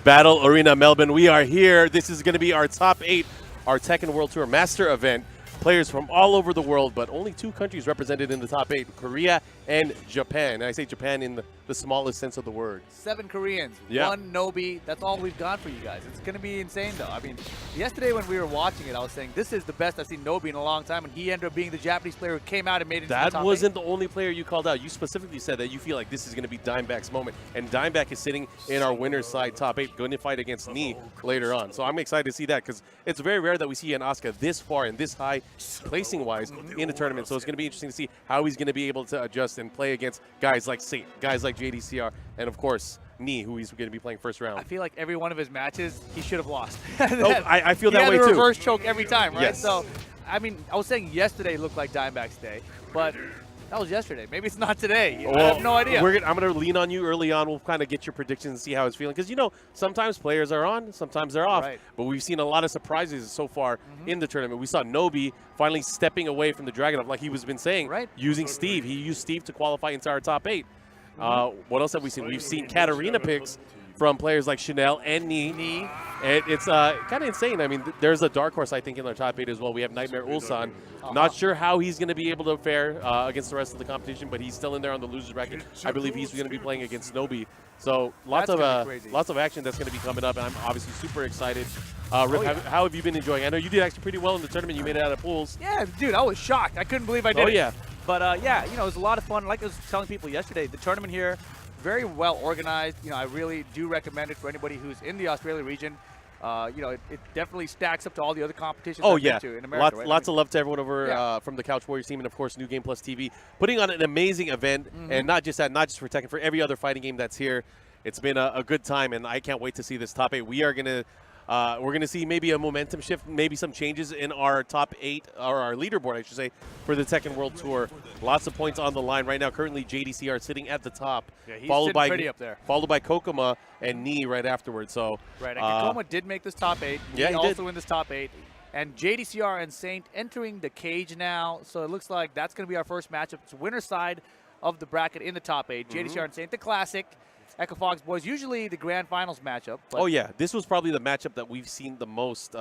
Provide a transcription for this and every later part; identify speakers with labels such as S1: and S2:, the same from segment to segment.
S1: Battle Arena Melbourne. We are here. This is going to be our top 8, our Tekken World Tour Master event. Players from all over the world, but only 2 countries represented in the top 8, Korea and Japan. And I say Japan in the smallest sense of the word.
S2: 7 Koreans,
S1: Yeah.
S2: 1 Nobi. That's all we've got for you guys. It's going to be insane, though. I mean, yesterday when we were watching it, I was saying, this is the best I've seen Nobi in a long time, and he ended up being the Japanese player who came out and made it into the
S1: That
S2: top
S1: wasn't
S2: 8.
S1: the only player you called out. You specifically said that you feel like this is going to be Dimeback's moment. And Dimeback is sitting in our winner's side top 8, going to fight against Nii later on. So I'm excited to see that because it's very rare that we see an Asuka this far and this high placing-wise in the tournament. So it's going to be interesting to see how he's going to be able to adjust and play against guys like Saint, guys like JDCR, and of course, Nii, who he's going to be playing first round.
S2: I feel like every one of his matches, he should have lost.
S1: I feel that way
S2: He had
S1: too.
S2: a reverse choke every time, right?
S1: Yes.
S2: So, I mean, I was saying yesterday looked like Dimeback's day, but that was yesterday. Maybe it's not today. I have no idea.
S1: I'm going to lean on you early on. We'll kind of get your predictions and see how it's feeling. Because, you know, sometimes players are on, sometimes they're off.
S2: Right.
S1: But we've seen a lot of surprises so far in the tournament. We saw Nobi finally stepping away from the Dragunov, like he was been saying, using Steve. He used Steve to qualify into our top 8. What else have we seen? We've seen Katarina picks from players like Chanel and Nii. And it's kind of insane. I mean, there's a dark horse, I think, in our top 8 as well. We have Nightmare Ulsan. Not sure how he's going to be able to fare against the rest of the competition, but he's still in there on the loser's bracket. I believe he's going to be playing against Nobi. So lots of action that's going to be coming up, and I'm obviously super excited. Rip, how have you been enjoying? I know you did actually pretty well in the tournament. You made it out of pools.
S2: Yeah, dude, I was shocked. I couldn't believe I did it.
S1: Oh, yeah.
S2: But, yeah, you know, it was a lot of fun. Like I was telling people yesterday, the tournament here, very well organized. You know, I really do recommend it for anybody who's in the Australia region. You know, it definitely stacks up to all the other competitions I've been to in America.
S1: Lots of love to everyone over from the Couch Warriors team, and of course, New Game Plus TV, putting on an amazing event, and not just that, not just for Tekken, for every other fighting game that's here. It's been a good time, and I can't wait to see this top 8. We are gonna. We're going to see maybe a momentum shift, maybe some changes in our top 8, or our leaderboard, I should say, for the Tekken World Tour. Lots of points on the line right now. Currently, JDCR sitting at the top,
S2: yeah, he's
S1: followed by
S2: pretty up there.
S1: Followed by Kokoma and Nii right afterwards. So
S2: right, and Kokoma did make this top 8.
S1: Yeah, he
S2: also
S1: did.
S2: in this top 8. And JDCR and Saint entering the cage now. So it looks like that's going to be our first matchup. It's winner's side of the bracket in the top 8. JDCR and Saint, the classic. Echofox boys, usually the grand finals matchup.
S1: Oh yeah, this was probably the matchup that we've seen the most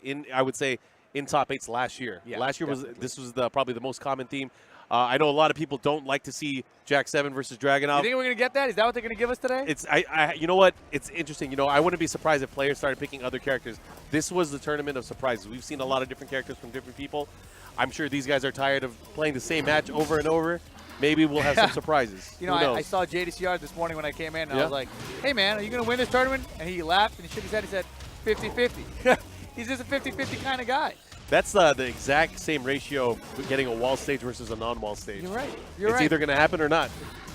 S1: in, I would say, in top 8s last year.
S2: Yeah,
S1: last year this was probably the most common theme. I know a lot of people don't like to see Jack7 versus Dragunov.
S2: You think we're gonna get that? Is that what they're gonna give us today?
S1: It's you know what? It's interesting. You know, I wouldn't be surprised if players started picking other characters. This was the tournament of surprises. We've seen a lot of different characters from different people. I'm sure these guys are tired of playing the same match over and over. Maybe we'll have some surprises.
S2: You know, I saw JDCR this morning when I came in, and I was like, hey, man, are you going to win this tournament? And he laughed, and he shook his head. He said, 50-50. He's just a 50-50 kind of guy.
S1: That's the exact same ratio of getting a wall stage versus a non-wall stage.
S2: You're right.
S1: It's either going to happen or not.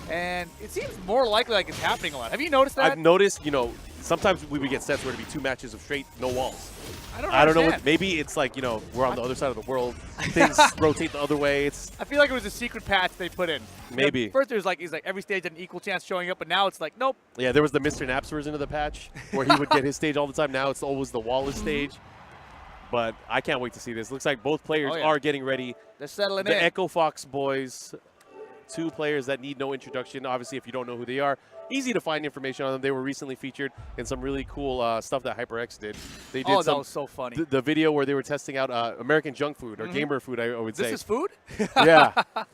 S2: And it seems more likely like it's happening a lot. Have you noticed that?
S1: I've noticed, you know, sometimes we would get sets where it'd be 2 matches of straight no walls.
S2: I don't know.
S1: Maybe it's like, you know, we're on the other side of the world. Things rotate the other way.
S2: I feel like it was a secret patch they put in.
S1: Maybe.
S2: You know, first, he's like every stage had an equal chance showing up, but now it's like, nope.
S1: Yeah, there was the Mr. Naps version of the patch where he would get his stage all the time. Now it's always the Wallace stage. But I can't wait to see this. Looks like both players are getting ready.
S2: They're settling
S1: the
S2: in.
S1: The Echofox boys, 2 players that need no introduction. Obviously, if you don't know who they are, easy to find information on them. They were recently featured in some really cool stuff that HyperX did. They did
S2: that was so funny.
S1: The video where they were testing out American junk food or gamer food, I would say.
S2: This is food?
S1: Yeah.
S2: That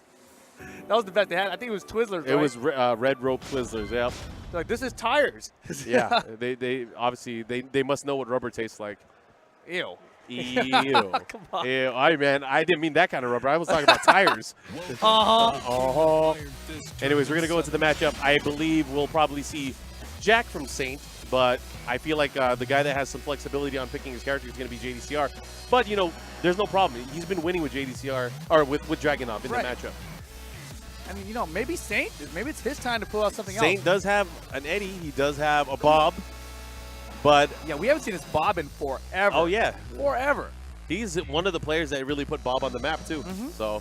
S2: was the best they had. I think it was Twizzlers,
S1: It was Red Rope Twizzlers, yeah.
S2: They're like, this is tires.
S1: Yeah. They obviously, they must know what rubber tastes like.
S2: Ew.
S1: Ew.
S2: Come on.
S1: Ew. Man, I didn't mean that kind of rubber. I was talking about tires. Anyways, we're going to go into the matchup. I believe we'll probably see Jack from Saint, but I feel like the guy that has some flexibility on picking his character is going to be JDCR. But, you know, there's no problem. He's been winning with JDCR, or with Dragunov in the matchup.
S2: I mean, you know, maybe Saint, maybe it's his time to pull out something else.
S1: Saint does have an Eddie. He does have a Bob. But
S2: yeah, we haven't seen this Bob in forever.
S1: Oh, yeah.
S2: Forever.
S1: He's one of the players that really put Bob on the map, too. So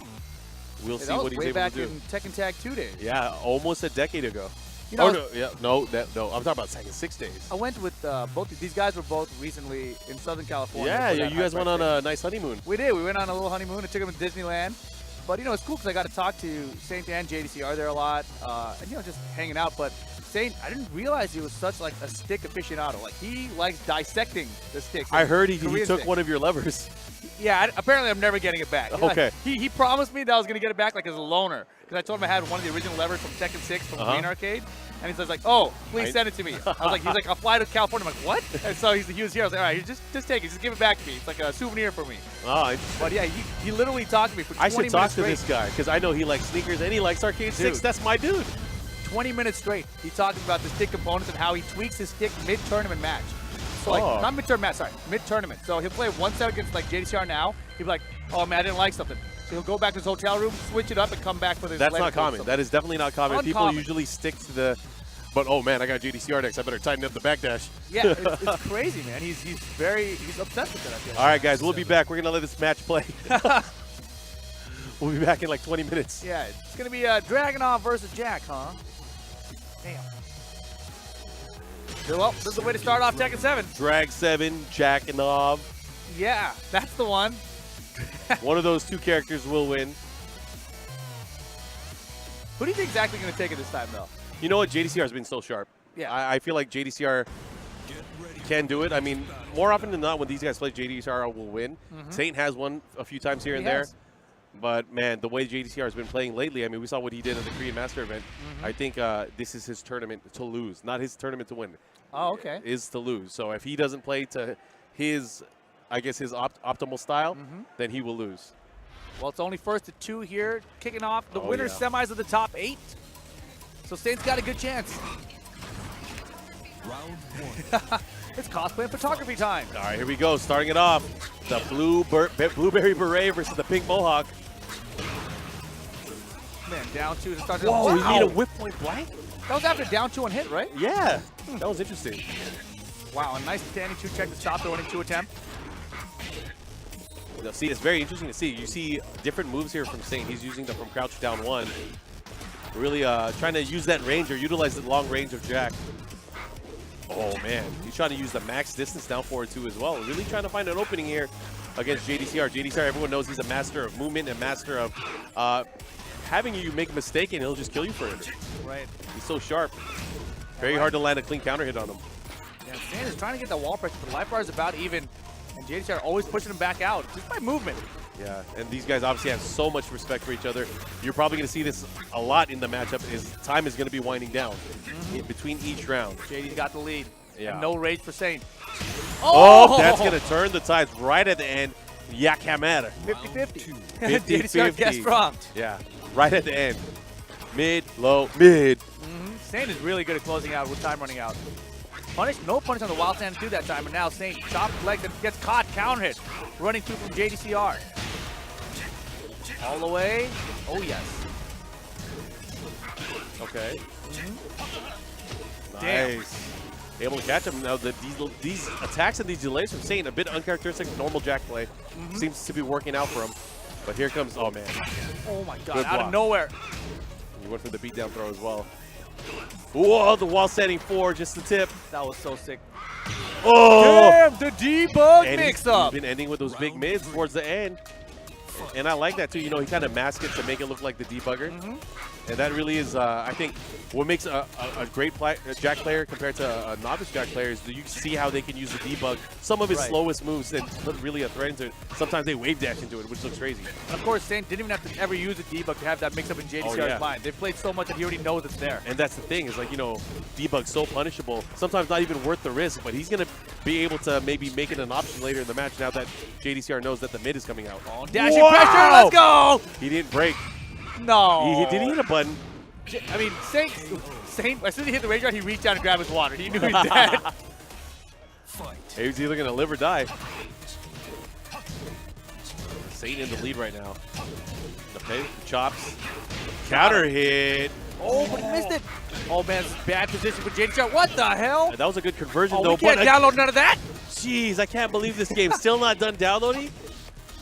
S1: we'll see what he's able to do.
S2: Way back in Tekken Tag 2 days.
S1: Yeah, almost a decade ago.
S2: You know,
S1: no. I'm talking about Tekken 6 days.
S2: I went with both. These guys were both recently in Southern California.
S1: Yeah, you guys went on a nice honeymoon.
S2: We did. We went on a little honeymoon. I took them to Disneyland. But, you know, it's cool because I got to talk to Saint and JDCR there a lot, and, you know, just hanging out. But Saint, I didn't realize he was such, like, a stick aficionado. Like, he likes dissecting the sticks.
S1: I heard he took
S2: stick.
S1: one of your levers.
S2: Yeah, apparently I'm never getting it back.
S1: Okay.
S2: Like, he promised me that I was going to get it back, like, as a loaner. Because I told him I had one of the original levers from Tekken 6 from the main arcade. And he says, like, oh, please send it to me. I was like, he's like, I'll fly to California. I'm like, what? And so he was here. I was like, all right, just take it. Just give it back to me. It's like a souvenir for me.
S1: Oh,
S2: but yeah, he literally talked to me for 20 minutes
S1: I should talk to
S2: straight.
S1: this guy because I know he likes sneakers and he likes Arcade 6. That's my dude.
S2: 20 minutes straight. He talked about the stick components and how he tweaks his stick mid-tournament match. So like, not mid-tournament match, sorry, mid-tournament. So he'll play one set against like JDCR now. He'll be like, oh man, I didn't like something. So he'll go back to his hotel room, switch it up, and come back for the.
S1: That's not common. That is definitely not common.
S2: Uncommon.
S1: People usually stick to the. But oh man, I got JDCR next. I better tighten up the backdash.
S2: Yeah, it's crazy, man. He's obsessed with it. I feel like.
S1: All right, guys, we'll be back. We're gonna let this match play. We'll be back in like 20 minutes.
S2: Yeah, it's gonna be Dragunov versus Jack, huh? Damn. Well, this is the way to start off Tekken 7.
S1: Drag7, Dragunov.
S2: Yeah, that's the one.
S1: One of those two characters will win.
S2: Who do you think is actually going to take it this time, though?
S1: You know what? JDCR has been so sharp.
S2: Yeah.
S1: I feel like JDCR can do it. I mean, more often than not, when these guys play, JDCR will win. Saint has won a few times here and there. But, man, the way JDCR has been playing lately, I mean, we saw what he did at the Korean Master event. I think this is his tournament to lose, not his tournament to win.
S2: Oh, okay.
S1: Is to lose. So if he doesn't play to his, I guess, his optimal style, then he will lose.
S2: Well, it's only first to 2 here, kicking off the winner's semis of the top 8. So Saint's got a good chance.
S3: Round 1.
S2: It's cosplay and photography time.
S1: All right, here we go. Starting it off, the Blueberry Beret versus the Pink Mohawk.
S2: Man, down 2 to start.
S1: Whoa, we need a whip point blank?
S2: That was after down 2 on hit, right?
S1: Yeah, that was interesting.
S2: Wow, a nice standing 2 check to stop the running 2 attempt.
S1: Now, see, it's very interesting to see. You see different moves here from Saint. He's using them from crouch down 1. Really trying to use that range or utilize the long range of Jack. Oh, man. He's trying to use the max distance down forward, too, as well. Really trying to find an opening here against JDCR. JDCR, everyone knows he's a master of movement and master of having you make a mistake, and he'll just kill you for it.
S2: Right.
S1: He's so sharp. Very hard to land a clean counter hit on him.
S2: Yeah, Saint is trying to get that wall pressure, but life bar is about even. And JDCR always pushing him back out just by movement.
S1: Yeah, and these guys obviously have so much respect for each other. You're probably going to see this a lot in the matchup. Time is going to be winding down in between each round.
S2: JD's got the lead.
S1: Yeah.
S2: And no rage for Saint.
S1: Oh, that's going to turn the tides right at the end. Yakamada.
S2: 50-50.
S1: 50-50.
S2: Guess wrong.
S1: Yeah, right at the end. Mid, low, mid.
S2: Saint is really good at closing out with time running out. Punish, no punish on the wild stand 2 that time, and now Saint chopped legs and gets caught, counter hit. Running 2 from JDCR. All the way. Oh, yes.
S1: Okay.
S2: Damn.
S1: Nice. Able to catch him. Now, these attacks and these delays from Saint, a bit uncharacteristic of normal Jack play. Seems to be working out for him. But here comes, oh, man.
S2: Oh, my God,
S1: Good
S2: out
S1: block.
S2: of nowhere.
S1: He went for the beatdown throw as well. Whoa, the wall setting 4, just the tip.
S2: That was so sick.
S1: Oh!
S2: Damn, the debug
S1: And
S2: mix-up.
S1: he's been ending with those big mids towards the end. And I like that, too. You know, he kind of masked it to make it look like the debugger. And that really is, I think, what makes a great Jack player compared to a novice Jack player is that you see how they can use the debug. Some of his slowest moves and put really a threat into it. Sometimes they wave dash into it, which looks crazy.
S2: And of course, Saint didn't even have to ever use a debug to have that mix-up in JDCR's mind. They've played so much that he already knows it's there.
S1: And that's the thing, is like, you know, debug's so punishable. Sometimes not even worth the risk, but he's going to be able to maybe make it an option later in the match now that JDCR knows that the mid is coming out.
S2: Oh, dashing pressure, let's go!
S1: He didn't break.
S2: No.
S1: Did he hit a button?
S2: I mean, Saint, as soon as he hit the rage guard, he reached down and grabbed his water. He knew he was dead.
S1: He was either going to live or die. Saint in the lead right now. Okay, chops. Counter hit.
S2: Oh, but he missed it. Oh, man, this is bad position for JDCR. What the hell?
S1: And that was a good conversion,
S2: Oh,
S1: though.
S2: we can't download none of that.
S1: Jeez, I can't believe this game's still not done downloading.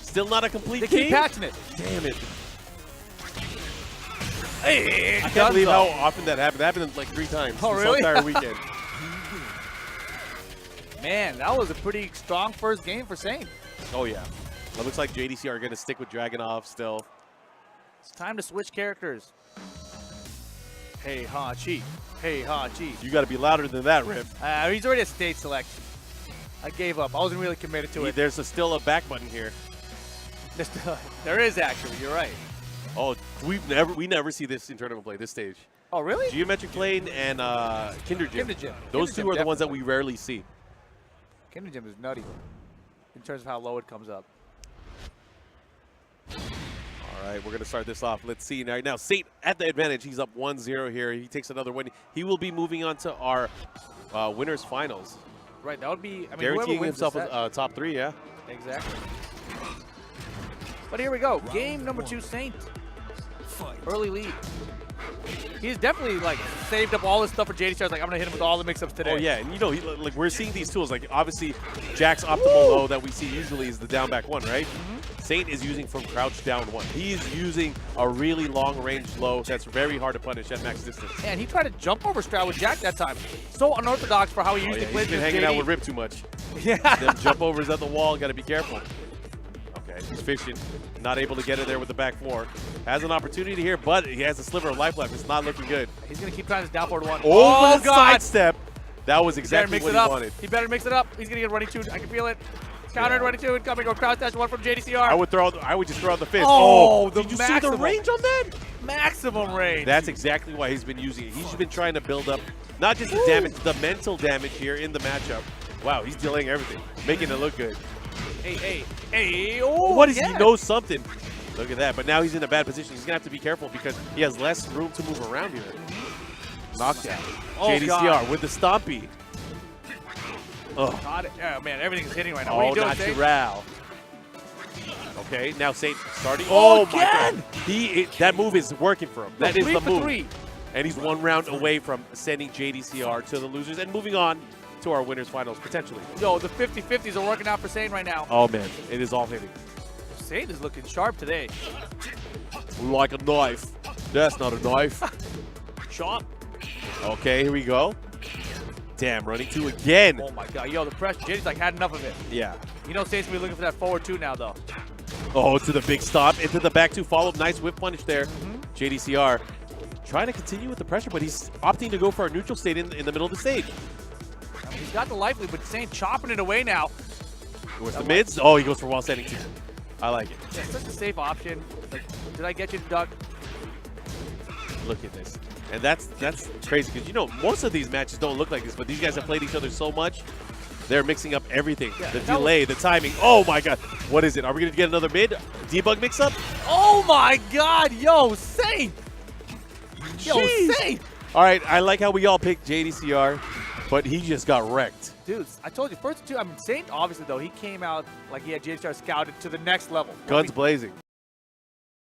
S1: Still not a complete
S2: They
S1: game.
S2: keep patching it.
S1: Damn it.
S2: Hey,
S1: I can't believe how often that happened. It happened like 3 times
S2: Oh,
S1: this
S2: really?
S1: entire weekend.
S2: Man, that was a pretty strong first game for Saint.
S1: Oh, yeah. It looks like JDCR are going to stick with Dragunov still.
S2: It's time to switch characters. Hey, Hachi. Hey, Hachi.
S1: You got to be louder than that, Rip.
S2: He's already a stage select. I gave up. I wasn't really committed to it.
S1: There's still a back button here.
S2: There is actually. You're right.
S1: Oh, we never see this in tournament play, this stage.
S2: Oh, really?
S1: Geometric Plane and Kinder Gym. Those two are the ones that we rarely see.
S2: Kinder Gym is nutty in terms of how low it comes up.
S1: All right, we're going to start this off. Let's see. Now, Saint at the advantage. He's up 1-0 here. He takes another win. He will be moving on to our winners finals.
S2: Right, that would be, I mean,
S1: guaranteeing himself a top 3, yeah.
S2: Exactly. But here we go. Game number 2, Saint. Early lead. He's definitely like saved up all this stuff for JDCR. Like, I'm gonna hit him with all the mix-ups today.
S1: Oh yeah, and you know, like we're seeing these tools. Like obviously, Jack's optimal low that we see usually is the down back 1, right? Saint is using from crouch down 1. He's using a really long range low that's very hard to punish at max distance.
S2: And he tried to jump over strat with Jack that time. So unorthodox for how he usually plays.
S1: He's been hanging out with Rip too much.
S2: Yeah.
S1: Them jump overs at the wall. Got to be careful. Okay, he's fishing. Not able to get it there with the back 4. Has an opportunity here, but he has a sliver of life left. It's not looking good.
S2: He's going to keep trying this down forward 1.
S1: Oh, God. Sidestep. That was exactly what he wanted.
S2: He better mix it up. He's going to get running 2. I can feel it. Countered running 2 incoming. Or crouch dash 1 from JDCR.
S1: I would just throw out the fist.
S2: Oh,
S1: did you see the range on that?
S2: Maximum range.
S1: That's exactly why he's been using it. He's been trying to build up not just the damage, the mental damage here in the matchup. Wow, he's delaying everything, making it look good.
S2: Hey. Oh,
S1: what is he knows something. Look at that. But now he's in a bad position. He's going to have to be careful because he has less room to move around here. Knockdown.
S2: Oh,
S1: JDCR
S2: God.
S1: with the stompy. Oh.
S2: Got it. Oh, man, everything's hitting right now.
S1: Oh,
S2: what are you doing,
S1: natural. Okay, now Saint starting.
S2: Oh,
S1: my God. That move is working for him. That is the move.
S2: 3.
S1: And he's 1 round away from sending JDCR to the losers and moving on to our winners finals, potentially.
S2: Yo, the 50-50s are working out for Saint right now.
S1: Oh, man. It is all hitting.
S2: Saint is looking sharp today.
S1: Like a knife. That's not a knife.
S2: Chop.
S1: Okay, here we go. Damn, running 2 again.
S2: Oh, my God. Yo, the pressure. JD's like had enough of it.
S1: Yeah.
S2: You know Saint's going to be looking for that forward 2 now, though.
S1: Oh, to the big stop. Into the back 2 follow-up. Nice whip punish there. JDCR trying to continue with the pressure, but he's opting to go for a neutral state in the middle of the stage.
S2: He's got the life lead, but Saint chopping it away now.
S1: Where's the mids? Oh, he goes for wall standing 2. I like it.
S2: Yeah, such a safe option. Like, did I get you, Doug?
S1: Look at this. And that's crazy because, you know, most of these matches don't look like this, but these guys have played each other so much. They're mixing up everything. Yeah, the delay, the timing. Oh, my God. What is it? Are we going to get another mid? Debug mix-up?
S2: Oh, my God. Yo, Saint. Yo, Saint.
S1: All right, I like how we all picked JDCR, but he just got wrecked.
S2: Dude, I told you, first 2, I mean, Saint, obviously, though, he came out like he had JDCR scouted to the next level.
S1: Guns blazing.